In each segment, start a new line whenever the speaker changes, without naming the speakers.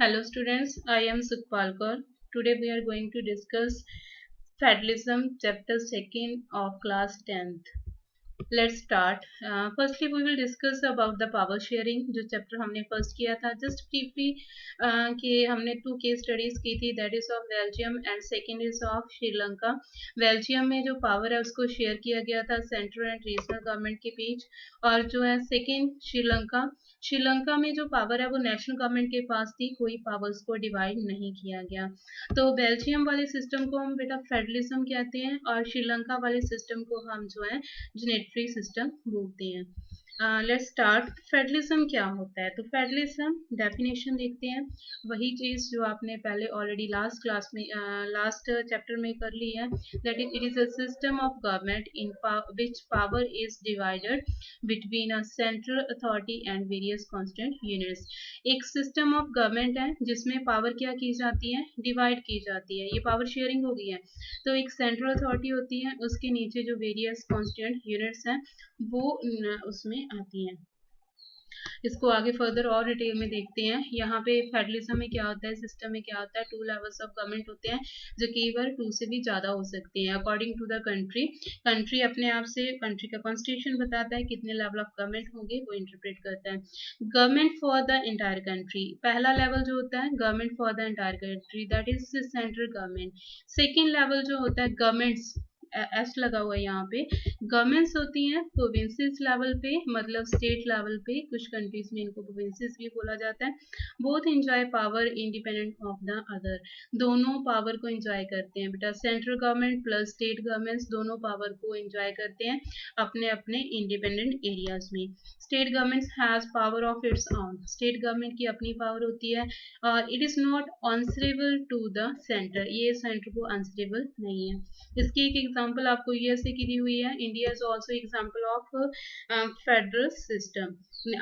Hello students, I am Sukhpal Kaur. Today we are going to discuss Federalism chapter 2nd of class 10th. Let's start. Firstly, we will discuss about the power sharing जो chapter हमने first किया था. Just briefly कि हमने 2 case studies की थी, that is of Belgium and second is of Sri Lanka. Belgium में जो पावर है उसको शेयर किया गया था सेंट्रल एंड रीजनल गवर्नमेंट के बीच, और जो है सेकेंड श्रीलंका में जो पावर है वो नेशनल गवर्नमेंट के पास थी, कोई पावर्स को डिवाइड नहीं किया गया. तो बेल्जियम वाले सिस्टम को हम बेटा फेडरलिज्म कहते हैं, और श्रीलंका वाले सिस्टम को हम जो है जनरेटरी सिस्टम बोलते हैं. Let's start. फेडरलिज्म क्या होता है? तो फेडरलिज्म डेफिनेशन देखते हैं. वही चीज जो आपने पहले ऑलरेडी लास्ट क्लास में लास्ट चैप्टर में कर ली है, that it is a system of government in which power is divided between a central authority and various constituent units. एक सिस्टम ऑफ गवर्नमेंट है जिसमें पावर क्या की जाती है, डिवाइड की जाती है. ये पावर शेयरिंग हो गई है. तो एक सेंट्रल अथॉरिटी होती है, उसके नीचे जो वेरियस कॉन्स्टिट्यूंट यूनिट्स हैं वो उसमें आती हैं. इसको आगे फर्दर और डिटेल में देखते हैं. यहाँ पे फेडरलिज्म में क्या होता है, सिस्टम में क्या होता है, 2 लेवल्स ऑफ गवर्नमेंट होते हैं जो केवल 2 से भी ज्यादा हो सकते हैं according to the country. Country अपने आप से कंट्री का कॉन्स्टिट्यूशन बताता है कितने लेवल ऑफ गवर्नमेंट होंगे, वो इंटरप्रेट करता है. Government for the entire country, पहला लेवल जो होता है government for the entire country, that is central government. Second level जो होता है गवर्नमेंट्स, एस लगा हुआ है यहाँ पे, गवर्नमेंट्स होती हैं प्रोविंसेस लेवल पे, मतलब स्टेट लेवल पे. कुछ कंट्रीज में इनको प्रोविंसेस भी बोला जाता है. Both enjoy power independent of the other, दोनों पावर को एंजॉय करते हैं बेटा. Central government plus state governments दोनों पावर को एंजॉय करते हैं अपने अपने इंडिपेंडेंट एरियाज में. State government has power of its own, state government की अपनी पावर होती है, और it is not answerable to the centre, ये सेंटर को आंसरेबल नहीं है. इसकी एक एग्जांपल आपको यूएसए की दी हुई है. India is also example of federal system.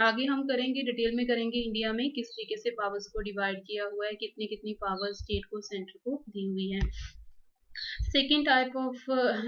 आगे हम करेंगे, डिटेल में करेंगे इंडिया में किस तरीके से पावर्स को डिवाइड किया हुआ है, कितनी कितनी पावर स्टेट को सेंटर को दी हुई है. सेकेंड टाइप ऑफ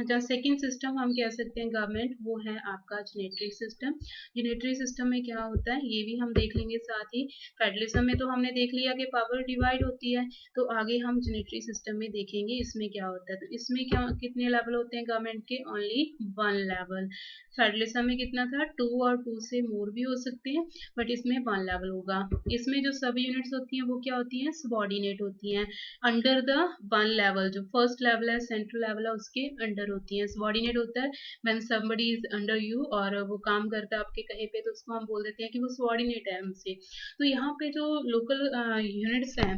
जो सेकेंड सिस्टम हम कह सकते हैं गवर्नमेंट, वो है आपका जनरेटरी सिस्टम. जनरेटरी सिस्टम में क्या होता है ये भी हम देख लेंगे. साथ ही फेडरलिज्म में तो हमने देख लिया कि पावर डिवाइड होती है, तो आगे हम जनरेटरी सिस्टम में देखेंगे इसमें क्या होता है. तो इसमें क्या कितने लेवल होते हैं गवर्नमेंट के, ओनली 1 लेवल. फेडरलिज्म में कितना था, 2 और 2 से मोर भी हो सकते हैं, बट इसमें 1 लेवल होगा. इसमें जो सब यूनिट्स होती हैं वो क्या होती हैं, सबॉर्डिनेट होती हैं अंडर द 1 लेवल. जो फर्स्ट लेवल है, सेंट्रल लेवल है, उसके अंडर होती हैं. सबॉर्डिनेट होता है when somebody is under you, और वो काम करता है आपके कहे पे, तो उसको हम बोल देते हैं कि वो सबॉर्डिनेट है हमसे. तो यहाँ पे जो लोकल यूनिट्स हैं,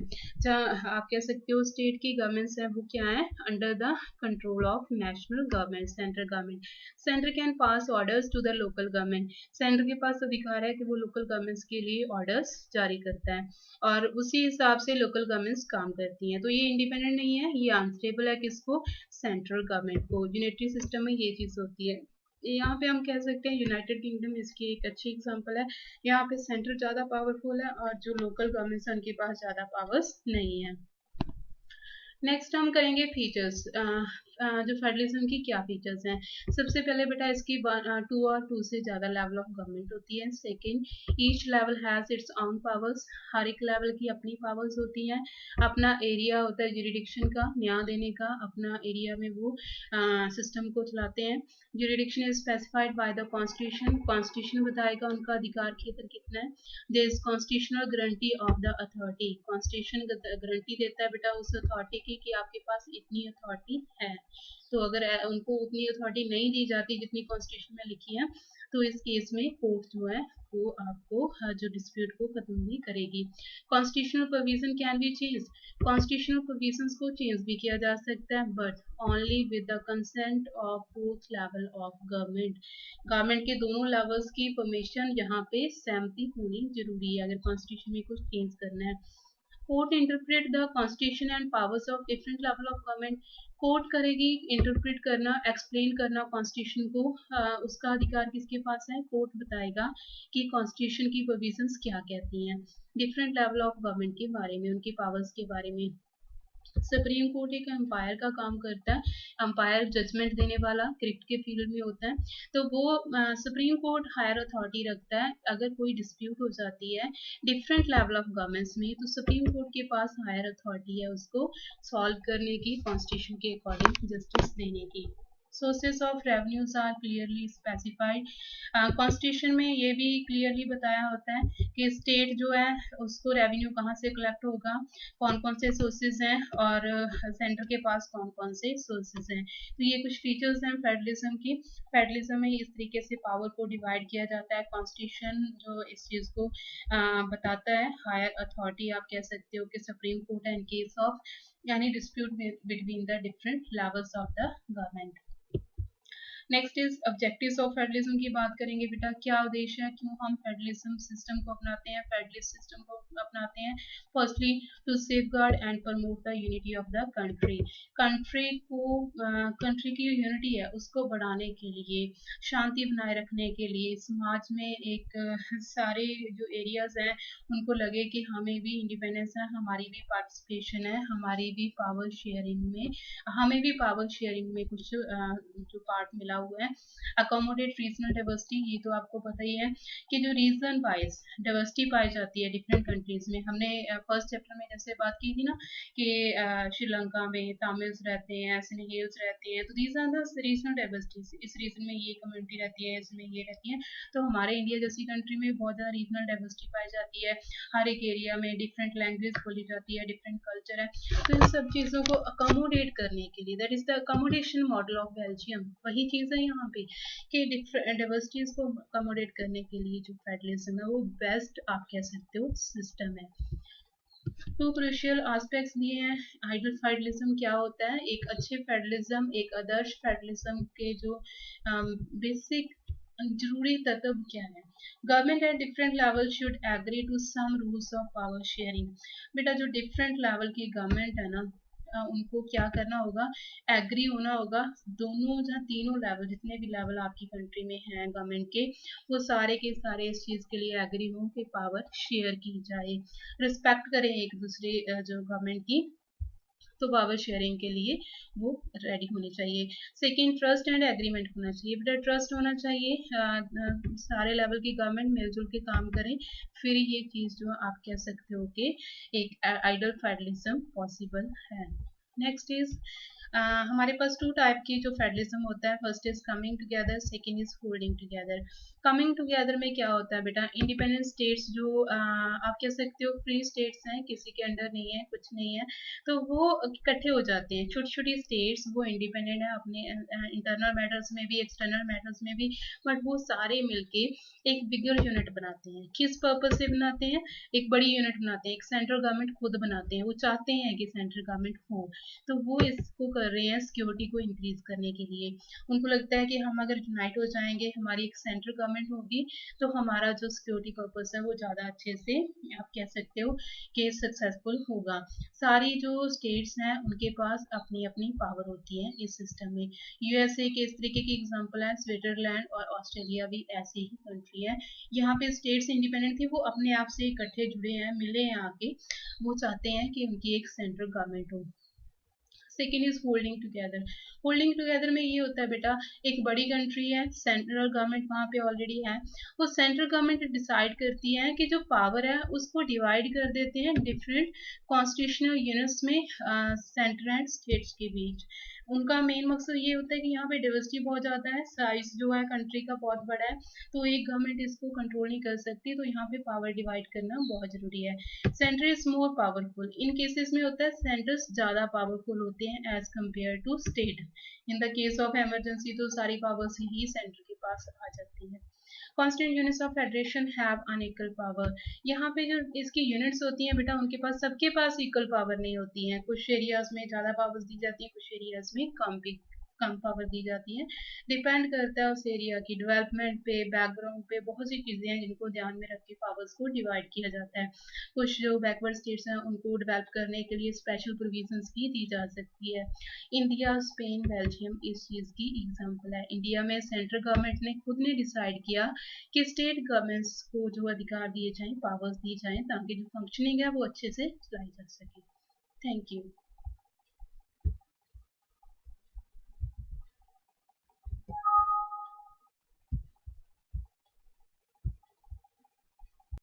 आप कह सकते हो स्टेट की गवर्नमेंट्स हैं, वो क्या है, under the control of national government, central government. Centre can pass orders to the local government, centre के पास अधिकार है कि वो लोकल गवर्नमेंट्स के लिए ऑर्डर्स जारी करता है, और उसी हिसाब से लोकल गवर्नमेंट्स काम करती हैं. तो ये इंडिपेंडेंट नहीं है, ये आंसरेबल है किसको, सेंट्रल गवर्नमेंट को. यूनिटरी सिस्टम में ये चीज होती है. यहाँ पे हम कह सकते हैं यूनाइटेड किंगडम इसकी एक अच्छी एग्जांपल है. यहाँ पे सेंटर ज्यादा पावरफुल है और जो लोकल गवर्नमेंट्स है उनके पास ज्यादा पावर्स नहीं है. नेक्स्ट हम करेंगे फीचर्स. जो फेडरलिज्म की क्या फीचर्स हैं. सबसे पहले बेटा इसकी 2 और 2 से ज्यादा लेवल ऑफ गवर्नमेंट होती है. Second, each level has its own powers, हर एक लेवल की अपनी पावर्स होती हैं. अपना एरिया होता है जुरिडिक्शन का, न्याय देने का, अपना एरिया में वो सिस्टम को चलाते हैं. Jurisdiction is specified by the constitution, constitution बताएगा उनका अधिकार क्षेत्र कितना है. There is constitutional guarantee of the authority, constitution guarantee देता है बेटा उस अथॉरिटी की कि आपके पास इतनी अथॉरिटी है. तो अगर उनको उतनी अथॉरिटी नहीं दी जाती जितनी कॉन्स्टिट्यूशन में लिखी है, तो इस केस में कोर्ट जो है वो आपको जो डिस्प्यूट को खत्म भी करेगी. Constitutional provision can be change, constitutional provisions को चेंज भी किया जा सकता है, but only with the consent of both level of government. Government के दोनों लेवल्स की परमिशन यहाँ पे सहमति होनी जरूरी है अगर कॉन्स्टिट्यूशन में कुछ चेंज करना है. Court interpret the constitution and powers of different level of government, court करेगी इंटरप्रेट करना, एक्सप्लेन करना कॉन्स्टिट्यूशन को. उसका अधिकार किसके पास है, कोर्ट बताएगा कि कॉन्स्टिट्यूशन की प्रोविजंस क्या कहती हैं डिफरेंट लेवल ऑफ गवर्नमेंट के बारे में, उनकी पावर्स के बारे में. सुप्रीम कोर्ट एक अंपायर का काम करता है, अंपायर जजमेंट देने वाला क्रिकेट के फील्ड में होता है। तो वो सुप्रीम कोर्ट हायर अथॉरिटी रखता है, अगर कोई डिस्प्यूट हो जाती है डिफरेंट लेवल ऑफ गवर्नमेंट्स में, तो सुप्रीम कोर्ट के पास हायर अथॉरिटी है उसको सॉल्व करने की, कॉन्स्टिट्यूशन के अकॉर्डिंग जस्टिस देने की। Sources of revenues are clearly specified. Constitution में ये भी क्लियरली बताया होता है कि स्टेट जो है उसको रेवेन्यू कहाँ से कलेक्ट होगा, कौन कौन से सोर्सेज हैं, और सेंटर के पास कौन कौन से सोर्सेज हैं। तो ये कुछ फीचर्स हैं फेडरलिज्म की। फेडरलिज्म में इस तरीके से पावर को डिवाइड किया जाता है। कॉन्स्टिट्यूशन जो इस चीज़ को बताता है, हायर अथॉरिटी आप कह सकते हो कि सुप्रीम कोर्ट है इन केस ऑफ यानी dispute between the different levels of the government. Next is objectives of federalism की बात करेंगे बेटा, क्या उद्देश्य है, क्यों हम फेडरलिज्म सिस्टम को अपनाते हैं, फेडरलिस्ट सिस्टम को अपनाते हैं। Firstly to safeguard and promote the unity of the country. Country को कंट्री की यूनिटी है उसको बढ़ाने के लिए, शांति बनाए रखने के लिए, समाज में एक सारे जो एरियाज हैं उनको लगे कि हमें भी इंडिपेंडेंस है, हमारी भी पार्टिसिपेशन है, हमारी भी पावर शेयरिंग में, हमें भी पावर शेयरिंग में कुछ जो पार्ट मिला हुआ है। अकोमोडेट रीजनल डाइवर्सिटी, ये तो आपको पता ही है कि जो रीजन वाइज डाइवर्सिटी पाई जाती है डिफरेंट कंट्रीज में। हमने फर्स्ट चैप्टर में जैसे बात की थी ना कि श्रीलंका में तमिल्स रहते हैं, सिन्हेल्स रहते हैं, तो these are the regional diversities. इस रीजन में ये कम्युनिटी रहती है, इसमें ये रहती है। तो हमारे इंडिया जैसी कंट्री में बहुत ज़्यादा रीजनल डाइवर्सिटी पाई जाती है, हर एक एरिया में डिफरेंट लैंग्वेज बोली जाती है, डिफरेंट कल्चर है। तो इन सब चीज़ों को अकोमोडेट करने के लिए, that is the accommodation model of Belgium, वही चीज़ है यहाँ पे कि डाइवर्सिटीज को अकोमोडेट करने के लिए जो फेडरलिज्म है वो बेस्ट आप कह सकते हो सिस्टम है। टू क्रूशियल एस्पेक्ट्स दिए हैं। आइडियल फेडरलिज्म क्या होता है, एक अच्छे फेडरलिज्म, एक आदर्श फेडरलिज्म के जो बेसिक जरूरी तत्व क्या है। Government at different level should agree to some rules of power sharing. बेटा जो डिफरेंट लेवल की गवर्नमेंट है ना, उनको क्या करना होगा, एग्री होना होगा। दोनों जहाँ तीनों लेवल, जितने भी लेवल आपकी कंट्री में हैं गवर्नमेंट के, वो सारे के सारे इस चीज़ के लिए एग्री हों कि पावर शेयर की जाए, रिस्पेक्ट करें एक दूसरे जो गवर्नमेंट की, तो पावर शेयरिंग के लिए वो रेडी होने चाहिए। सेकेंड, ट्रस्ट एंड एग्रीमेंट होना चाहिए। बेटा ट्रस्ट होना चाहिए, सारे लेवल की गवर्नमेंट मिलजुल के काम करें, फिर ये चीज़ जो आप कह सकते हो कि एक आइडियल फेडरलिज्म पॉसिबल है। नेक्स्ट इज हमारे पास टू टाइप की जो फेडरलिज्म होता है, first is coming together, second is holding together. Coming together में क्या होता है बेटा, इंडिपेंडेंट स्टेट्स जो आप कह सकते हो फ्री स्टेट्स हैं, किसी के अंडर नहीं है, कुछ नहीं है, तो वो इकट्ठे हो जाते हैं, छोटी छोटी स्टेट्स, वो इंडिपेंडेंट है अपने इंटरनल मैटर्स में भी, एक्सटर्नल मैटर्स में भी, बट वो सारे मिलके एक बिगर यूनिट बनाते हैं। किस पर्पज से बनाते हैं, एक बड़ी यूनिट बनाते हैं, एक सेंट्रल गवर्नमेंट खुद बनाते हैं, वो चाहते हैं कि सेंट्रल गवर्नमेंट हो, तो वो इसको कर रहे हैं सिक्योरिटी को इंक्रीज करने के लिए। उनको लगता है कि हम अगर यूनाइट हो जाएंगे, हमारी एक सेंट्रल गवर्नमेंट होगी, तो हमारा जो सिक्योरिटी पर्पस है वो ज़्यादा अच्छे से आप कह सकते हो कि सक्सेसफुल होगा। सारी जो स्टेट्स हैं उनके पास अपनी अपनी पावर होती है इस सिस्टम में। यूएसए के इस तरीके की एग्जांपल है, स्विट्जरलैंड और ऑस्ट्रेलिया भी ऐसी ही कंट्री है। यहाँ पे स्टेट्स इंडिपेंडेंट थी, वो अपने आप से इकट्ठे जुड़े हैं, मिले हैं आके, वो चाहते हैं कि उनकी एक सेंट्रल गवर्नमेंट हो। Second is holding together. Holding together में ये होता है बेटा, एक बड़ी कंट्री है, सेंट्रल गवर्नमेंट वहाँ पे ऑलरेडी है, वो सेंट्रल गवर्नमेंट डिसाइड करती है कि जो पावर है उसको डिवाइड कर देते हैं डिफरेंट कॉन्स्टिट्यूशनल यूनिट्स में, सेंटर एंड स्टेट्स के बीच। उनका मेन मकसद ये होता है कि यहाँ पे डाइवर्सिटी बहुत ज़्यादा है, साइज जो है कंट्री का बहुत बड़ा है, तो एक गवर्नमेंट इसको कंट्रोल नहीं कर सकती, तो यहाँ पे पावर डिवाइड करना बहुत ज़रूरी है। Centre is more powerful. इन केसेस में होता है सेंटर्स ज़्यादा पावरफुल होते हैं as compare to state. In the case of emergency तो सारी पावर्स ही सेंटर के पास आ जाती है। Constant units of federation have unequal power. यहाँ पे जो इसकी यूनिट्स होती हैं बेटा, उनके पास सबके पास इक्वल पावर नहीं होती हैं, कुछ एरियाज में ज़्यादा पावर्स दी जाती हैं, कुछ एरियाज में कम पावर दी जाती है। डिपेंड करता है उस एरिया की डेवलपमेंट पे, बैकग्राउंड पे, बहुत सी चीज़ें हैं जिनको ध्यान में रख के पावर्स को डिवाइड किया जाता है। कुछ जो बैकवर्ड स्टेट्स हैं उनको डेवलप करने के लिए स्पेशल प्रोविजंस भी दी जा सकती है। इंडिया, स्पेन, बेल्जियम इस चीज़ की एग्जाम्पल है। इंडिया में सेंट्रल गवर्नमेंट ने खुद ने डिसाइड किया कि स्टेट गवर्नमेंट्स को जो अधिकार दिए जाएं, पावर्स दी जाएं, ताकि जो फंक्शनिंग है वो अच्छे से चलाई जा सके। Thank you.